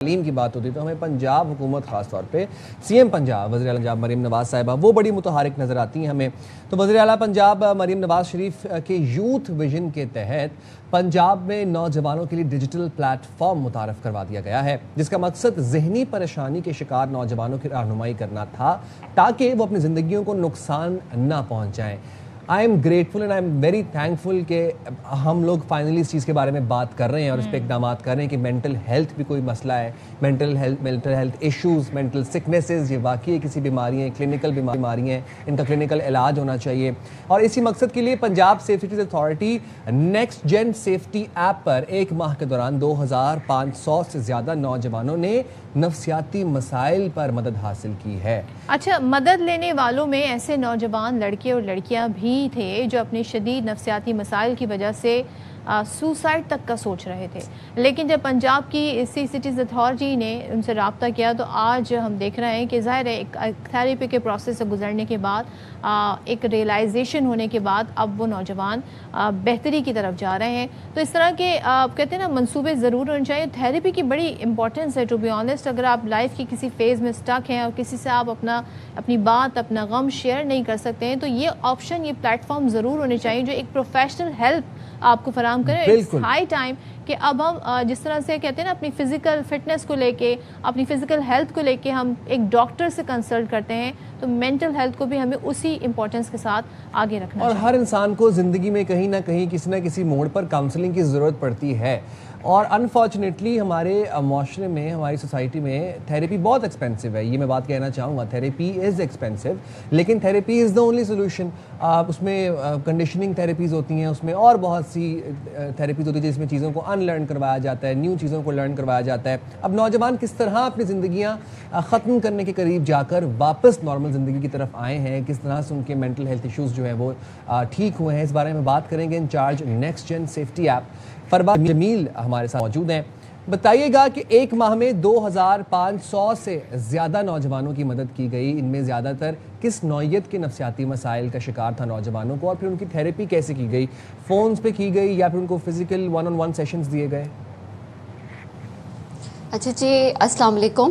تعلیم کی بات ہوتی ہے تو ہمیں پنجاب حکومت خاص طور پہ سی ایم پنجاب وزیر اعلیٰ پنجاب مریم نواز صاحبہ وہ بڑی متحرک نظر آتی ہیں ہمیں. تو وزیر اعلیٰ پنجاب مریم نواز شریف کے یوتھ ویژن کے تحت پنجاب میں نوجوانوں کے لیے ڈیجیٹل پلیٹ فارم متعارف کروا دیا گیا ہے جس کا مقصد ذہنی پریشانی کے شکار نوجوانوں کی رہنمائی کرنا تھا تاکہ وہ اپنی زندگیوں کو نقصان نہ پہنچائیں. I am grateful and I am very thankful کہ ہم لوگ فائنلی اس چیز کے بارے میں بات کر رہے ہیں اور اس پہ اقدامات کر رہے ہیں کہ مینٹل ہیلتھ بھی کوئی مسئلہ ہے. مینٹل ہیلتھ ایشوز، مینٹل سکنیسز یہ واقعی کسی بیماری ہیں، کلینکل بیماری ہیں، ان کا کلینکل علاج ہونا چاہیے. اور اسی مقصد کے لیے Punjab safe cities authority next gen safety app پر ایک ماہ کے دوران 2500 سے زیادہ نوجوانوں نے نفسیاتی مسائل پر مدد حاصل کی ہے. اچھا، مدد لینے والوں میں ایسے نوجوان لڑکے اور لڑکیاں بھی تھے جو اپنے شدید نفسیاتی مسائل کی وجہ سے سوسائڈ تک کا سوچ رہے تھے، لیکن جب پنجاب کی سی سٹیز اتھارٹی نے ان سے رابطہ کیا تو آج ہم دیکھ رہے ہیں کہ ظاہر ہے ایک تھیراپی کے پروسیس سے گزرنے کے بعد ایک ریئلائزیشن ہونے کے بعد اب وہ نوجوان بہتری کی طرف جا رہے ہیں. تو اس طرح کے کہتے ہیں نا منصوبے ضرور ہونے چاہیے. تھیراپی کی بڑی امپورٹنس ہے ٹو بی آنیسٹ. اگر آپ لائف کی کسی فیز میں اسٹک ہیں اور کسی سے آپ اپنی بات اپنا غم شیئر نہیں کر سکتے ہیں تو یہ آپشن، یہ پلیٹ فارم ضرور ہونے چاہیے جو ایک پروفیشنل ہیلپ آپ کو فراہم کریں. اٹس ہائی ٹائم کہ اب ہم جس طرح سے کہتے ہیں نا اپنی فزیکل فٹنس کو لے کے، اپنی فزیکل ہیلتھ کو لے کے ہم ایک ڈاکٹر سے کنسلٹ کرتے ہیں تو مینٹل ہیلتھ کو بھی ہمیں اسی امپورٹنس کے ساتھ آگے رکھنا اور چاہیے. ہر انسان کو زندگی میں کہیں نہ کہیں کسی نہ کسی موڑ پر کاؤنسلنگ کی ضرورت پڑتی ہے. اور انفارچونیٹلی ہمارے معاشرے میں، ہماری سوسائٹی میں تھیراپی بہت ایکسپینسو ہے. یہ میں بات کہنا چاہوں گا، تھیراپی از ایکسپینسو، لیکن therapy is the only solution. اس میں کنڈیشننگ تھیراپیز ہوتی ہیں، اس میں اور بہت سی تھیراپیز ہوتی ہیں جس میں چیزوں کو ان لرن کروایا جاتا ہے، نیو چیزوں کو لرن کروایا جاتا ہے. اب نوجوان کس طرح اپنی زندگیاں ختم کرنے کے قریب جا کر واپس نارمل زندگی کی طرف آئے ہیں، کس طرح سے ان کے مینٹل ہیلتھ ایشوز جو ہیں وہ ٹھیک ہوئے ہیں، اس بارے میں بات کریں گے. Incharge next gen safety app فربا جمیل ہمارے ساتھ موجود ہیں. بتائیے گا کہ ایک ماہ میں 2500 سے زیادہ نوجوانوں کی مدد کی گئی. ان میں زیادہ تر کس نوعیت کے نفسیاتی مسائل کا شکار تھا نوجوانوں کو، اور پھر ان کی تھیراپی کیسے کی گئی؟ فونز پہ کی گئی یا پھر ان کو فزیکل 1-on-1 سیشنز دیے گئے؟ اچھا جی، السلام علیکم.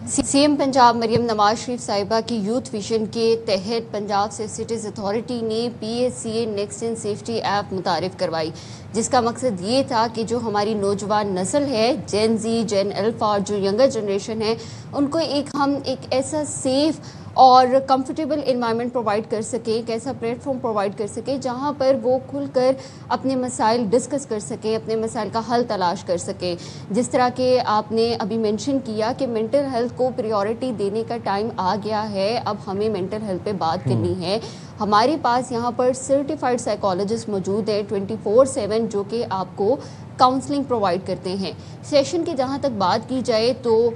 سی ایم پنجاب مریم نواز شریف صاحبہ کی یوتھ ویژن کے تحت پنجاب سیف سٹیز اتھارٹی نے PSCA next gen safety app متعارف کروائی جس کا مقصد یہ تھا کہ جو ہماری نوجوان نسل ہے، جین زی، جین الفا، جو ینگر جنریشن ہے، ان کو ہم ایک ایسا سیف اور کمفرٹیبل انوائرمنٹ پرووائڈ کر سکیں، ایک ایسا پلیٹ فارم پرووائڈ کر سکیں جہاں پر وہ کھل کر اپنے مسائل ڈسکس کر سکیں، اپنے مسائل کا حل تلاش کر سکیں. جس طرح کہ آپ نے ابھی مینشن کیا کہ مینٹل ہیلتھ کو پریورٹی دینے کا ٹائم آ گیا ہے. اب ہمیں مینٹل ہیلتھ پہ بات کرنی ہے. ہمارے پاس یہاں پر سرٹیفائڈ سائیکالوجسٹ موجود ہیں 24/7 جو کہ آپ کو کاؤنسلنگ پرووائڈ کرتے ہیں. سیشن کی جہاں تک بات کی جائے تو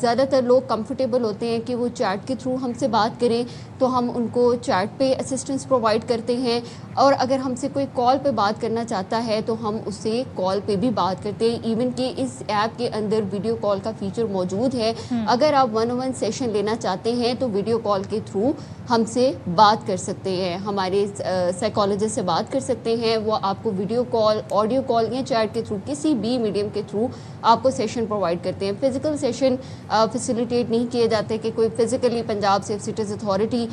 زیادہ تر لوگ کمفرٹیبل ہوتے ہیں کہ وہ چیٹ کے تھرو ہم سے بات کریں تو ہم ان کو چیٹ پہ اسسٹنس پرووائڈ کرتے ہیں، اور اگر ہم سے کوئی کال پہ بات کرنا چاہتا ہے تو ہم اس سے کال پہ بھی بات کرتے ہیں. ایون کہ اس ایپ کے اندر ویڈیو کال کا فیچر موجود ہے. اگر آپ 1-on-1 سیشن لینا چاہتے ہیں تو ویڈیو کال کے تھرو ہم سے بات کر سکتے ہیں، ہمارے سائیکالوجسٹ سے بات کر سکتے ہیں. وہ آپ کو ویڈیو کال، آڈیو کال یا چیٹ کے تھرو کسی بھی میڈیم کے تھرو آپ کو سیشن پرووائڈ کرتے ہیں. فزیکل سیشن فیسیلیٹیٹ نہیں کیے جاتے کہ کوئی physically Punjab safe cities authority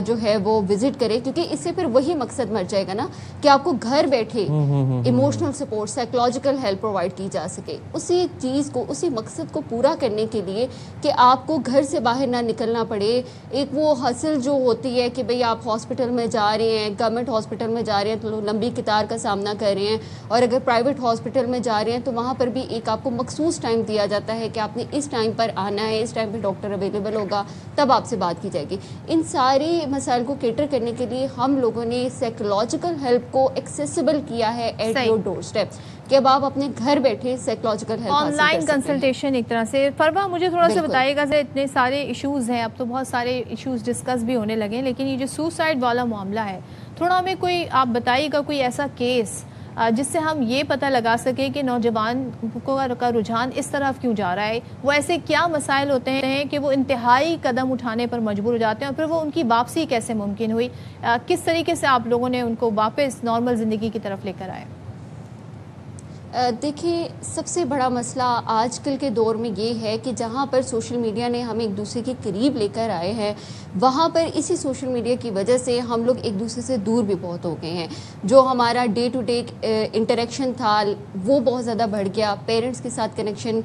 جو ہے وہ وزٹ کرے، کیونکہ اس سے پھر وہی مقصد مر جائے گا نا کہ آپ کو گھر بیٹھے emotional support, psychological help provide کی جا سکے. اسی چیز کو، اسی مقصد کو پورا کرنے کے لیے کہ آپ کو گھر سے باہر نہ نکلنا پڑے. ایک وہ حاصل جو ہوتی ہے کہ بھئی آپ ہاسپٹل میں جا رہے ہیں، گورنمنٹ ہاسپٹل میں جا رہے ہیں تو لمبی قطار کا سامنا کر رہے ہیں، اور اگر پرائیویٹ ہاسپٹل میں جا رہے ہیں تو وہاں پر بھی ایک آپ کو مخصوص ٹائم دیا جاتا ہے کہ آپ نے اس ٹائم پر آنا ہے، اس ٹائم پہ ڈاکٹر اویلیبل ہوگا، تب آپ سے بات کی جائے گی. ان سارے مسائل کو کیٹر کرنے کے لیے ہم لوگوں نے سائیکولوجیکل ہیلپ کو ایکسیسیبل کیا ہے ایٹ یور ڈور اسٹیپ، کہ اب آپ اپنے گھر بیٹھے psychological help on line consultation ایک طرح سے. فروا، مجھے تھوڑا سا بتائیے گا، اتنے سارے ایشوز ہیں، اب تو بہت سارے ایشوز ڈسکس بھی ہونے لگے ہیں، لیکن یہ جو سوسائڈ والا معاملہ ہے، تھوڑا ہمیں کوئی آپ بتائیے گا کوئی ایسا کیس جس سے ہم یہ پتہ لگا سکیں کہ نوجوان کا رجحان اس طرف کیوں جا رہا ہے. وہ ایسے کیا مسائل ہوتے ہیں کہ وہ انتہائی قدم اٹھانے پر مجبور ہو جاتے ہیں، اور پھر وہ ان کی واپسی کیسے ممکن ہوئی؟ کس طریقے سے آپ لوگوں نے ان کو واپس نارمل زندگی کی طرف لے کر آئے؟ دیکھیں سب سے بڑا مسئلہ آج کل کے دور میں یہ ہے کہ جہاں پر سوشل میڈیا نے ہمیں ایک دوسرے کے قریب لے کر آئے ہیں وہاں پر اسی سوشل میڈیا کی وجہ سے ہم لوگ ایک دوسرے سے دور بھی بہت ہو گئے ہیں. جو ہمارا ڈے ٹو ڈے انٹریکشن تھا وہ بہت زیادہ بڑھ گیا. پیرنٹس کے ساتھ کنیکشن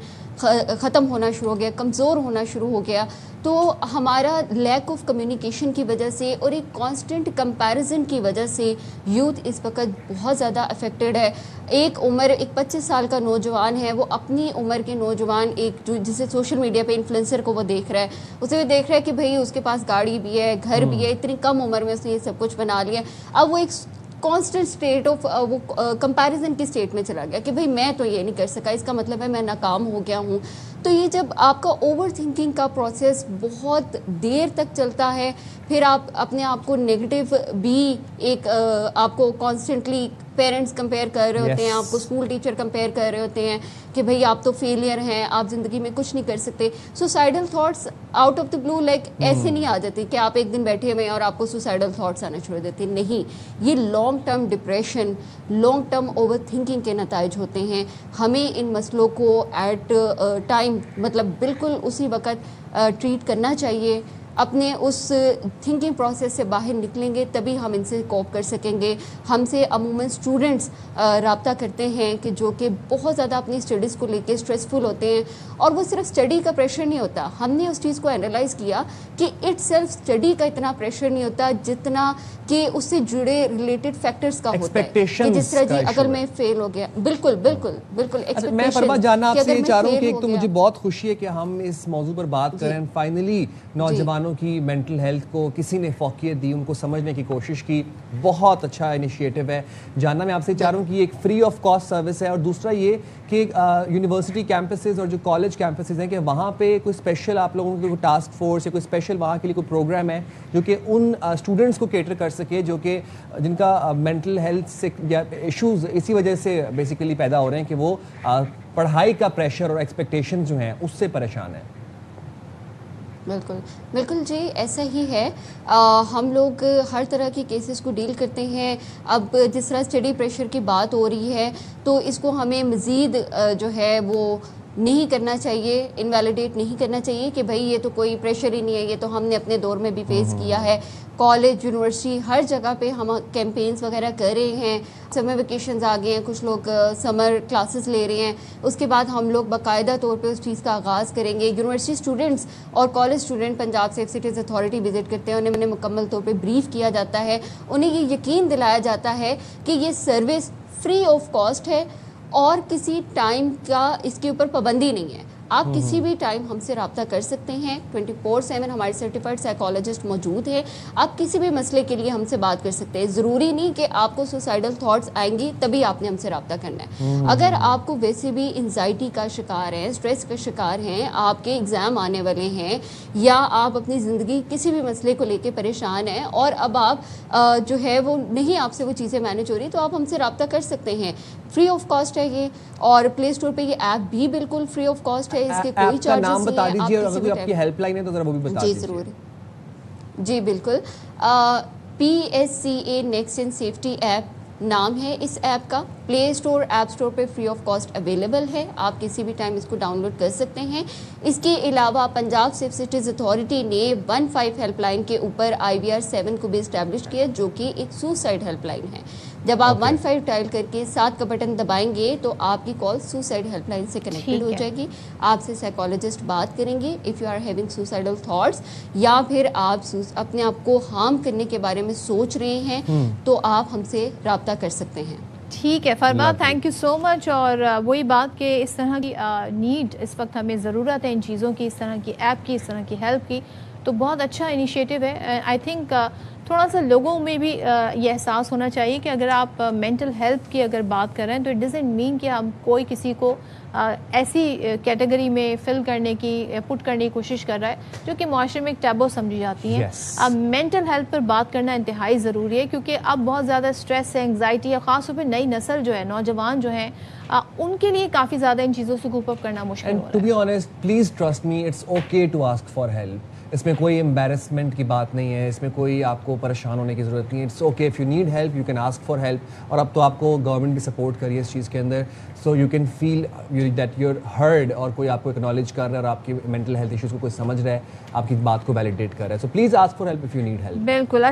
ختم ہونا شروع ہو گیا, کمزور ہونا شروع ہو گیا. تو ہمارا لیک آف کمیونیکیشن کی وجہ سے اور ایک کانسٹنٹ کمپیریزن کی وجہ سے یوتھ اس وقت بہت زیادہ افیکٹڈ ہے. ایک 25 سال کا نوجوان ہے, وہ اپنی عمر کے نوجوان ایک جسے سوشل میڈیا پہ انفلوئنسر کو وہ دیکھ رہا ہے, اسے وہ دیکھ رہا ہے کہ بھئی اس کے پاس گاڑی بھی ہے, گھر بھی ہے, اتنی کم عمر میں اس نے یہ سب کچھ بنا لیا. اب وہ ایک کانسٹنٹ اسٹیٹ آف وہ کمپیریزن کی اسٹیٹ میں چلا گیا کہ بھئی میں تو یہ نہیں کر سکا, اس کا مطلب ہے میں ناکام ہو گیا ہوں. تو یہ جب آپ کا اوور تھنکنگ کا پروسیس بہت دیر تک چلتا ہے, پھر آپ اپنے آپ کو نیگیٹو بھی ایک آپ کو کانسٹنٹلی پیرنٹس کمپیئر کر رہے ہوتے ہیں, آپ کو اسکول ٹیچر کمپیئر کر رہے ہوتے ہیں کہ بھئی آپ تو فیلئر ہیں, آپ زندگی میں کچھ نہیں کر سکتے. Suicidal thoughts out of the blue like ایسے نہیں آ جاتے کہ آپ ایک دن بیٹھے ہوئے ہیں اور آپ کو سوسائڈل تھاٹس آنا چھوڑ دیتے. نہیں, یہ long term depression, long term over thinking کے نتائج ہوتے ہیں. ہمیں ان مسئلوں کو ایٹ ٹائم مطلب بالکل اسی وقت ٹریٹ کرنا چاہیے. اپنے اس تھنکنگ پروسیس سے باہر نکلیں گے تبھی ہم ان سے کوپ کر سکیں گے. ہم سے عموماً اسٹوڈنٹس رابطہ کرتے ہیں کہ جو کہ بہت زیادہ اپنی اسٹڈیز کو لے کے اسٹریسفل ہوتے ہیں, اور وہ صرف اسٹڈی کا پریشر نہیں ہوتا. ہم نے اس چیز کو انالائز کیا کہ اٹ سیلف اسٹڈی کا اتنا پریشر نہیں ہوتا جتنا کہ اس سے جڑے ریلیٹڈ فیکٹرز کا ہوتا ہے, کہ جس طرح جی اگر میں فیل ہو گیا. بالکل بالکل بالکل. میں فرما جاننا آپ سے یہ چاہ رہا ہوں کہ ایک تو مجھے بہت خوشی ہے کہ ہم اس موضوع پر بات کریں. فائنلی نوجوانوں کی مینٹل ہیلتھ کو کسی نے فوقیت دی, ان کو سمجھنے کی کوشش کی. بہت اچھا انیشیٹو ہے. جاننا میں آپ سے چاہ رہا ہوں کہ یہ ایک فری آف کاسٹ سروس ہے, اور دوسرا یہ کہ یونیورسٹی کیمپسز اور جو کالج کیمپسز ہیں کہ وہاں پہ کوئی اسپیشل آپ لوگوں کی کوئی ٹاسک فورس یا کوئی اسپیشل وہاں کے لیے کوئی پروگرام ہے جو کہ ان اسٹوڈنٹس کو کیٹر کر سکے جو کہ جن کا مینٹل ہیلتھ سے یا ایشوز اسی وجہ سے بیسیکلی پیدا ہو رہے ہیں کہ وہ پڑھائی کا پریشر اور ایکسپیکٹیشن جو ہیں اس سے پریشان ہیں. بالکل بالکل جی ایسا ہی ہے. ہم لوگ ہر طرح کے کیسز کو ڈیل کرتے ہیں. اب جس طرح اسٹڈی پریشر کی بات ہو رہی ہے تو اس کو ہمیں مزید جو ہے وہ نہیں کرنا چاہیے, انویلیڈیٹ نہیں کرنا چاہیے کہ بھائی یہ تو کوئی پریشر ہی نہیں ہے, یہ تو ہم نے اپنے دور میں بھی فیس کیا ہے. کالج, یونیورسٹی, ہر جگہ پہ ہم کیمپینز وغیرہ کر رہے ہیں. سمر ویکیشنز آ گئے ہیں, کچھ لوگ سمر کلاسز لے رہے ہیں. اس کے بعد ہم لوگ باقاعدہ طور پہ اس چیز کا آغاز کریں گے. یونیورسٹی اسٹوڈنٹس اور college student Punjab safe cities authority visit کرتے ہیں, انہیں مکمل طور پہ بریف کیا جاتا ہے, انہیں یہ یقین دلایا جاتا ہے کہ یہ سروس فری آف کاسٹ ہے اور کسی ٹائم کا اس کے اوپر پابندی نہیں ہے. آپ کسی بھی ٹائم ہم سے رابطہ کر سکتے ہیں. 24/7 ہمارے سرٹیفائڈ سائیکالوجسٹ موجود ہیں. آپ کسی بھی مسئلے کے لیے ہم سے بات کر سکتے ہیں. ضروری نہیں کہ آپ کو سوسائڈل تھاٹس آئیں گی تبھی آپ نے ہم سے رابطہ کرنا ہے. اگر آپ کو ویسے بھی انزائٹی کا شکار ہیں, اسٹریس کا شکار ہیں, آپ کے ایگزام آنے والے ہیں, یا آپ اپنی زندگی کسی بھی مسئلے کو لے کے پریشان ہیں اور اب آپ جو ہے وہ نہیں آپ سے وہ چیزیں مینیج ہو رہی, تو آپ ہم سے رابطہ کر سکتے ہیں. فری آف کاسٹ ہے یہ, اور پلے اسٹور پہ یہ ایپ بھی بالکل فری آف کاسٹ ہے. اس کے کوئی چارجز نہیں. نام بتا دیجیے, اور اگر آپ کی ہیلپ لائن ہے تو ذرا وہ بھی بتا دیجیے. جی ضرور, جی بالکل. PSCA نیکسٹ ان سیفٹی ایپ نام ہے اس ایپ کا. پلے اسٹور, ایپ اسٹور پہ فری آف کاسٹ اویلیبل ہے. آپ کسی بھی ٹائم اس کو ڈاؤن لوڈ کر سکتے ہیں. اس کے علاوہ پنجاب سیف سٹیز اتھارٹی نے 15 ہیلپ لائن کے اوپر IVR 7 کو بھی اسٹیبلش کیا, جو کہ ایک سوسائڈ ہیلپ لائن ہے. جب آپ 15 ڈائل کر کے 7 کا بٹن دبائیں گے تو آپ کی کال سوسائڈ ہیلپ لائن سے کنیکٹڈ ہو جائے گی. آپ سے سائیکالوجسٹ بات کریں گے if you are having suicidal thoughts, یا پھر آپ اپنے آپ کو ہارم کرنے کے بارے میں سوچ رہے ہیں تو آپ ہم سے رابطہ کر سکتے ہیں. ٹھیک ہے فرما, تھینک یو سو مچ. اور وہی بات کہ اس طرح کی نیڈ اس وقت ہمیں ضرورت ہے ان چیزوں کی, اس طرح کی ایپ کی, اس طرح کی ہیلپ کی, تو بہت اچھا انیشیٹو ہے. آئی تھنک تھوڑا سا لوگوں میں بھی یہ احساس ہونا چاہیے کہ اگر آپ مینٹل ہیلتھ کی اگر بات کر رہے ہیں تو اٹ ڈزنٹ مین کہ ہم کوئی کسی کو ایسی کیٹیگری میں فل کرنے کی, پٹ کرنے کی کوشش کر رہا ہے جو کہ معاشرے میں ایک ٹیبو سمجھی جاتی ہیں. اب مینٹل ہیلتھ پر بات کرنا انتہائی ضروری ہے, کیونکہ اب بہت زیادہ اسٹریس ہے, انگزائٹی ہے, خاص طور پہ نئی نسل جو ہے, نوجوان جو ہیں, ان کے لیے کافی زیادہ ان چیزوں سے کوپ اپ کرنا مشکل ہو رہا ہے. To be honest, please trust me, it's okay to ask for help. اس میں کوئی امبیرسمنٹ کی بات نہیں ہے, اس میں کوئی آپ کو پریشان ہونے کی ضرورت نہیں ہے. It's okay, if you need help you can ask for help. اور اب تو آپ کو گورنمنٹ بھی سپورٹ کری ہے اس چیز کے اندر, so you can feel that you heard, اور کوئی آپ کو اکنالج کر رہا ہے اور آپ کی مینٹل ہیلتھ ایشوز کو کوئی سمجھ رہا ہے, آپ کی بات کو ویلیڈیٹ کر رہا ہے. So please ask for help if you need help. بالکل.